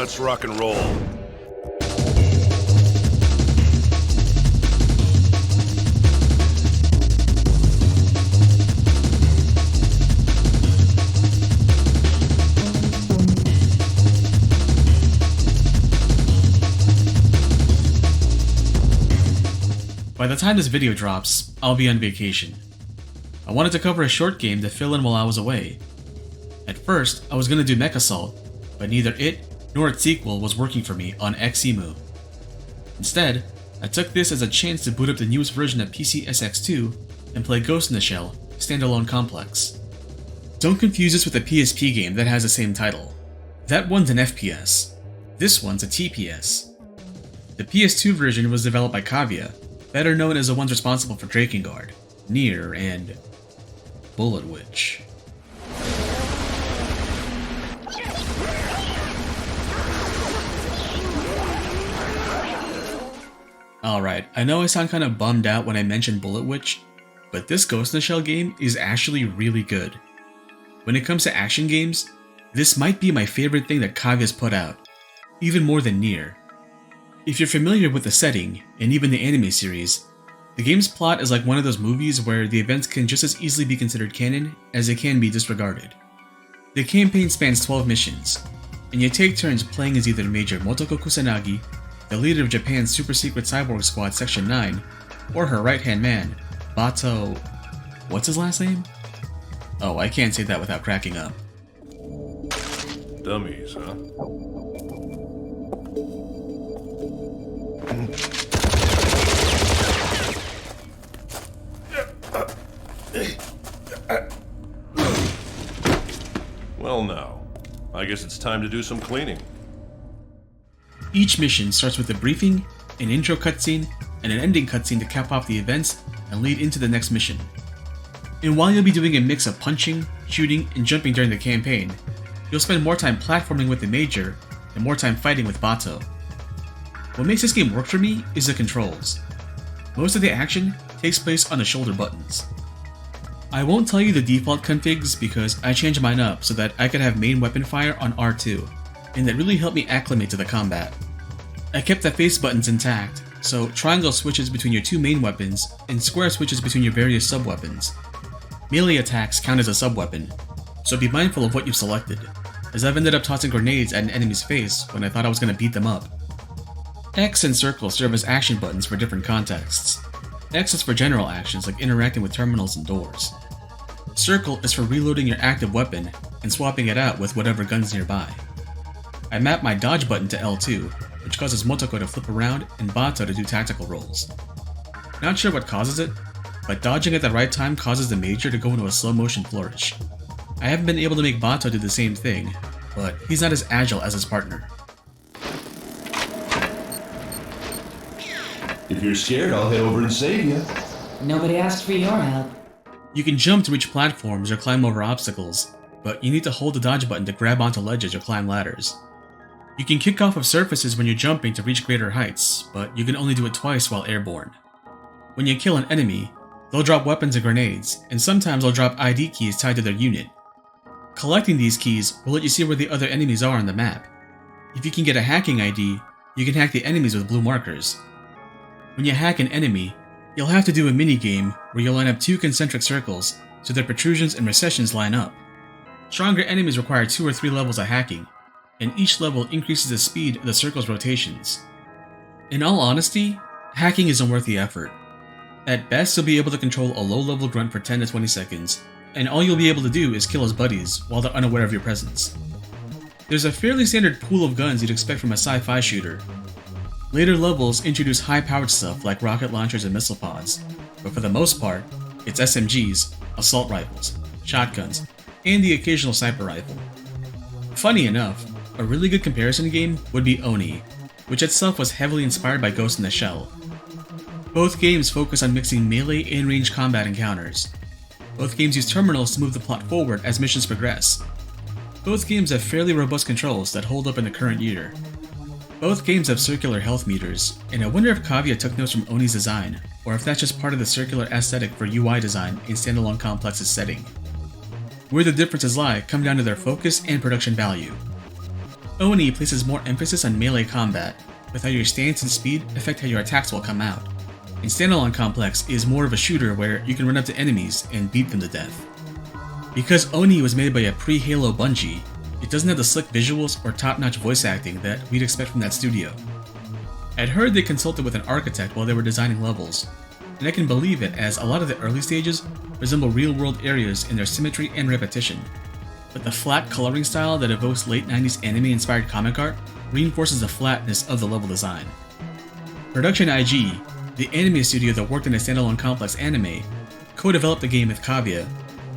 Let's rock and roll. By the time this video drops, I'll be on vacation. I wanted to cover a short game to fill in while I was away. At first, I was going to do Mech Assault, but neither it nor its sequel was working for me on XEMU. Instead, I took this as a chance to boot up the newest version of PCSX2 and play Ghost in the Shell Standalone Complex. Don't confuse this with a PSP game that has the same title. That one's an FPS. This one's a TPS. The PS2 version was developed by Cavia, better known as the ones responsible for Drakengard, Nier, and Bullet Witch. Alright, I know I sound kind of bummed out when I mention Bullet Witch, but this Ghost in the Shell game is actually really good. When it comes to action games, this might be my favorite thing that Cavia's put out, even more than Nier. If you're familiar with the setting, and even the anime series, the game's plot is like one of those movies where the events can just as easily be considered canon as they can be disregarded. The campaign spans 12 missions, and you take turns playing as either Major Motoko Kusanagi, the leader of Japan's super secret cyborg squad Section 9, or her right-hand man, Bato... what's his last name? Oh, I can't say that without cracking up. Dummies, huh? Well now, I guess it's time to do some cleaning. Each mission starts with a briefing, an intro cutscene, and an ending cutscene to cap off the events and lead into the next mission. And while you'll be doing a mix of punching, shooting, and jumping during the campaign, you'll spend more time platforming with the Major and more time fighting with Bato. What makes this game work for me is the controls. Most of the action takes place on the shoulder buttons. I won't tell you the default configs because I changed mine up so that I could have main weapon fire on R2, and that really helped me acclimate to the combat. I kept the face buttons intact, so triangle switches between your two main weapons and square switches between your various sub-weapons. Melee attacks count as a sub-weapon, so be mindful of what you've selected, as I've ended up tossing grenades at an enemy's face when I thought I was going to beat them up. X and circle serve as action buttons for different contexts. X is for general actions like interacting with terminals and doors. Circle is for reloading your active weapon and swapping it out with whatever gun's nearby. I mapped my dodge button to L2, which causes Motoko to flip around and Bato to do tactical rolls. Not sure what causes it, but dodging at the right time causes the Major to go into a slow motion flourish. I haven't been able to make Bato do the same thing, but he's not as agile as his partner. If you're scared, I'll head over and save you. Nobody asked for your help. You can jump to reach platforms or climb over obstacles, but you need to hold the dodge button to grab onto ledges or climb ladders. You can kick off of surfaces when you're jumping to reach greater heights, but you can only do it twice while airborne. When you kill an enemy, they'll drop weapons and grenades, and sometimes they'll drop ID keys tied to their unit. Collecting these keys will let you see where the other enemies are on the map. If you can get a hacking ID, you can hack the enemies with blue markers. When you hack an enemy, you'll have to do a minigame where you'll line up two concentric circles so their protrusions and recessions line up. Stronger enemies require 2 or 3 levels of hacking, and each level increases the speed of the circle's rotations. In all honesty, hacking isn't worth the effort. At best, you'll be able to control a low-level grunt for 10 to 20 seconds, and all you'll be able to do is kill his buddies while they're unaware of your presence. There's a fairly standard pool of guns you'd expect from a sci-fi shooter. Later levels introduce high-powered stuff like rocket launchers and missile pods, but for the most part, it's SMGs, assault rifles, shotguns, and the occasional sniper rifle. Funny enough, a really good comparison game would be Oni, which itself was heavily inspired by Ghost in the Shell. Both games focus on mixing melee and ranged combat encounters. Both games use terminals to move the plot forward as missions progress. Both games have fairly robust controls that hold up in the current year. Both games have circular health meters, and I wonder if Cavia took notes from Oni's design, or if that's just part of the circular aesthetic for UI design in Standalone Complex's setting. Where the differences lie come down to their focus and production value. Oni places more emphasis on melee combat, with how your stance and speed affect how your attacks will come out. And Standalone Complex is more of a shooter where you can run up to enemies and beat them to death. Because Oni was made by a pre-Halo Bungie, it doesn't have the slick visuals or top-notch voice acting that we'd expect from that studio. I'd heard they consulted with an architect while they were designing levels, and I can believe it as a lot of the early stages resemble real-world areas in their symmetry and repetition. But the flat coloring style that evokes late 90s anime-inspired comic art reinforces the flatness of the level design. Production IG, the anime studio that worked in a Standalone Complex anime, co-developed the game with Cavia,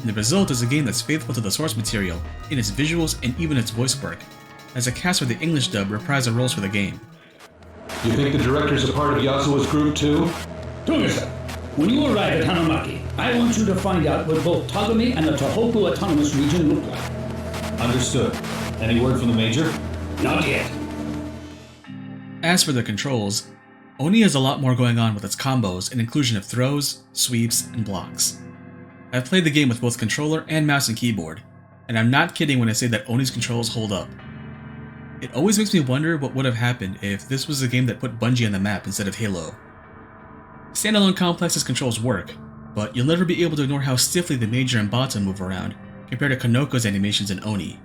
and the result is a game that's faithful to the source material in its visuals and even its voice work, as a cast for the English dub reprise the roles for the game. You think the director's a part of Yasuo's group too? Toga-san, when you arrive at Hanamaki, I want you to find out what both Tagami and the Tohoku Autonomous Region look like. Understood. Any word from the Major? Not yet. As for the controls, Oni has a lot more going on with its combos and inclusion of throws, sweeps, and blocks. I've played the game with both controller and mouse and keyboard, and I'm not kidding when I say that Oni's controls hold up. It always makes me wonder what would have happened if this was a game that put Bungie on the map instead of Halo. Standalone Complex's controls work, but you'll never be able to ignore how stiffly the Major and Bato move around compared to Konoko's animations in Oni.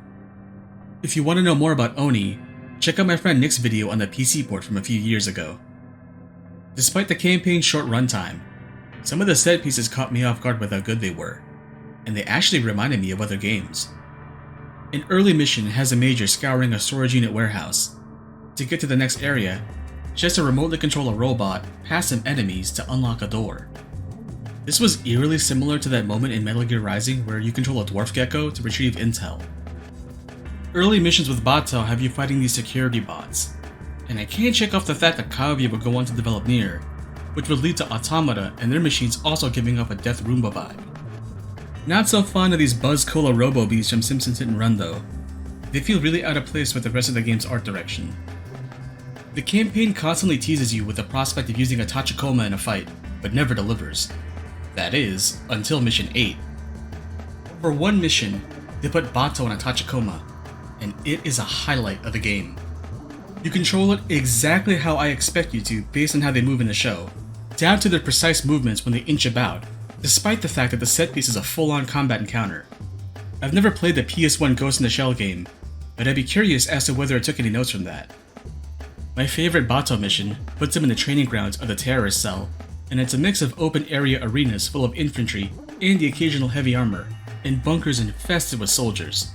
If you want to know more about Oni, check out my friend Nick's video on the PC port from a few years ago. Despite the campaign's short runtime, some of the set pieces caught me off guard with how good they were, and they actually reminded me of other games. An early mission has a Major scouring a storage unit warehouse. To get to the next area, she has to remotely control a robot past some enemies to unlock a door. This was eerily similar to that moment in Metal Gear Rising where you control a dwarf gecko to retrieve intel. Early missions with Bato have you fighting these security bots, and I can't check off the fact that Cavia would go on to develop Nier, which would lead to Automata and their machines also giving off a Death Roomba vibe. Not so fond of these Buzz Cola Robo Bees from Simpsons Hit and Run though. They feel really out of place with the rest of the game's art direction. The campaign constantly teases you with the prospect of using a Tachikoma in a fight, but never delivers. That is, until Mission 8. For one mission, they put Bato in a Tachikoma, and it is a highlight of the game. You control it exactly how I expect you to based on how they move in the show, down to their precise movements when they inch about, despite the fact that the set piece is a full-on combat encounter. I've never played the PS1 Ghost in the Shell game, but I'd be curious as to whether I took any notes from that. My favorite Bato mission puts him in the training grounds of the terrorist cell, and it's a mix of open area arenas full of infantry and the occasional heavy armor, and bunkers infested with soldiers.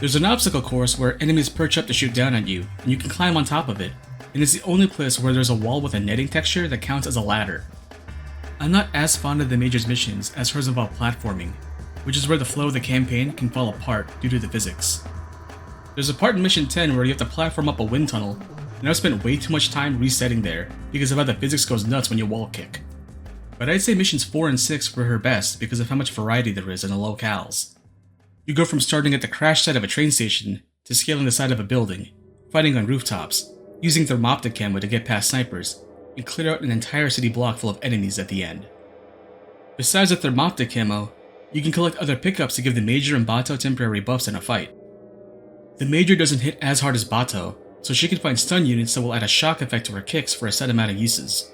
There's an obstacle course where enemies perch up to shoot down on you, and you can climb on top of it, and it's the only place where there's a wall with a netting texture that counts as a ladder. I'm not as fond of the Major's missions as hers involve platforming, which is where the flow of the campaign can fall apart due to the physics. There's a part in Mission 10 where you have to platform up a wind tunnel, and I've spent way too much time resetting there because of how the physics goes nuts when you wall kick. But I'd say Missions 4 and 6 were her best because of how much variety there is in the locales. You go from starting at the crash site of a train station to scaling the side of a building, fighting on rooftops, using thermoptic camo to get past snipers, and clear out an entire city block full of enemies at the end. Besides the thermoptic camo, you can collect other pickups to give the Major and Bato temporary buffs in a fight. The Major doesn't hit as hard as Bato, so she can find stun units that will add a shock effect to her kicks for a set amount of uses.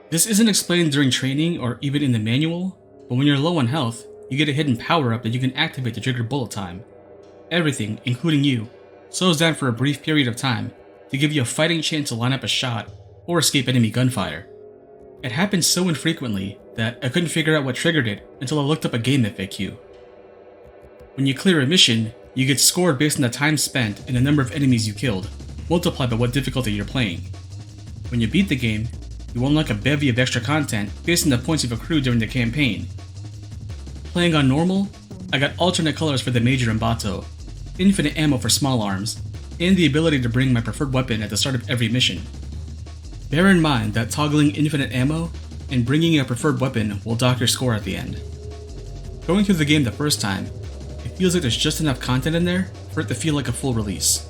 This isn't explained during training or even in the manual, but when you're low on health, you get a hidden power-up that you can activate to trigger bullet time. Everything, including you, slows down for a brief period of time to give you a fighting chance to line up a shot or escape enemy gunfire. It happens so infrequently that I couldn't figure out what triggered it until I looked up a game FAQ. When you clear a mission, you get scored based on the time spent and the number of enemies you killed, multiplied by what difficulty you're playing. When you beat the game, you unlock a bevy of extra content based on the points you've accrued during the campaign. Playing on normal, I got alternate colors for the Major and Bato, infinite ammo for small arms, and the ability to bring my preferred weapon at the start of every mission. Bear in mind that toggling infinite ammo and bringing a preferred weapon will dock your score at the end. Going through the game the first time, it feels like there's just enough content in there for it to feel like a full release.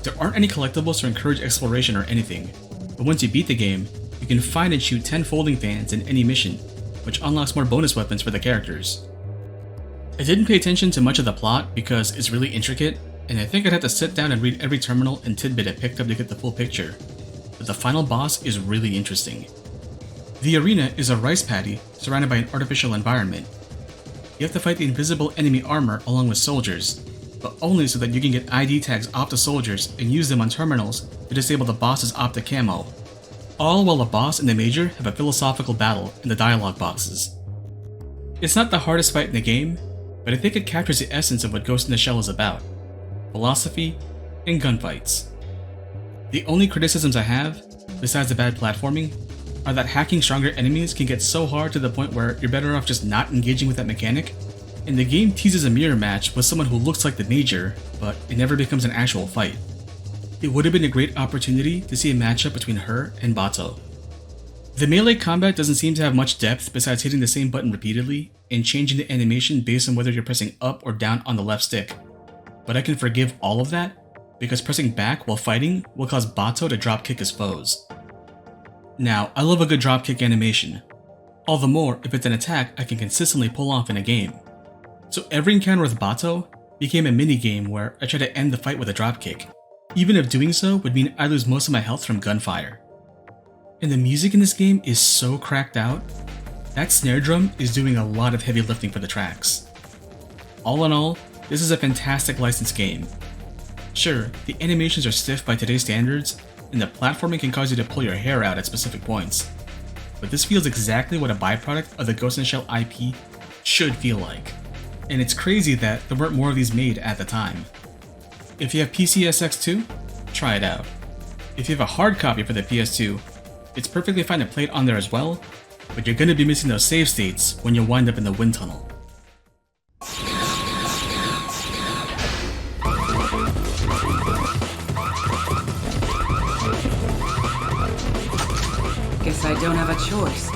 There aren't any collectibles to encourage exploration or anything, but once you beat the game, you can find and shoot 10 folding fans in any mission, which unlocks more bonus weapons for the characters. I didn't pay attention to much of the plot because it's really intricate, and I think I'd have to sit down and read every terminal and tidbit I picked up to get the full picture. But the final boss is really interesting. The arena is a rice paddy surrounded by an artificial environment. You have to fight the invisible enemy armor along with soldiers, but only so that you can get ID tags off the soldiers and use them on terminals to disable the boss's optic camo. All while the boss and the major have a philosophical battle in the dialogue boxes. It's not the hardest fight in the game, but I think it captures the essence of what Ghost in the Shell is about: philosophy and gunfights. The only criticisms I have, besides the bad platforming, are that hacking stronger enemies can get so hard to the point where you're better off just not engaging with that mechanic, and the game teases a mirror match with someone who looks like the major, but it never becomes an actual fight. It would have been a great opportunity to see a matchup between her and Bato. The melee combat doesn't seem to have much depth besides hitting the same button repeatedly and changing the animation based on whether you're pressing up or down on the left stick. But I can forgive all of that because pressing back while fighting will cause Bato to dropkick his foes. Now, I love a good dropkick animation, all the more if it's an attack I can consistently pull off in a game. So every encounter with Bato became a minigame where I try to end the fight with a dropkick, even if doing so would mean I lose most of my health from gunfire. And the music in this game is so cracked out, that snare drum is doing a lot of heavy lifting for the tracks. All in all, this is a fantastic licensed game. Sure, the animations are stiff by today's standards, and the platforming can cause you to pull your hair out at specific points, but this feels exactly what a byproduct of the Ghost in the Shell IP should feel like. And it's crazy that there weren't more of these made at the time. If you have PCSX2, try it out. If you have a hard copy for the PS2, it's perfectly fine to play it on there as well, but you're gonna be missing those save states when you wind up in the wind tunnel. Guess I don't have a choice.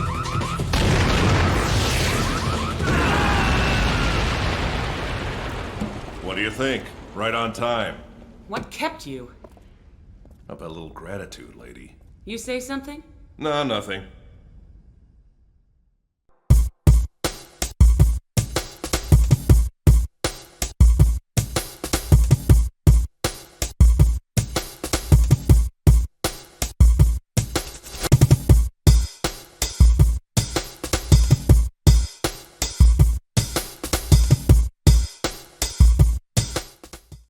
What do you think? Right on time. What kept you? How about a little gratitude, lady? You say something? No, nothing.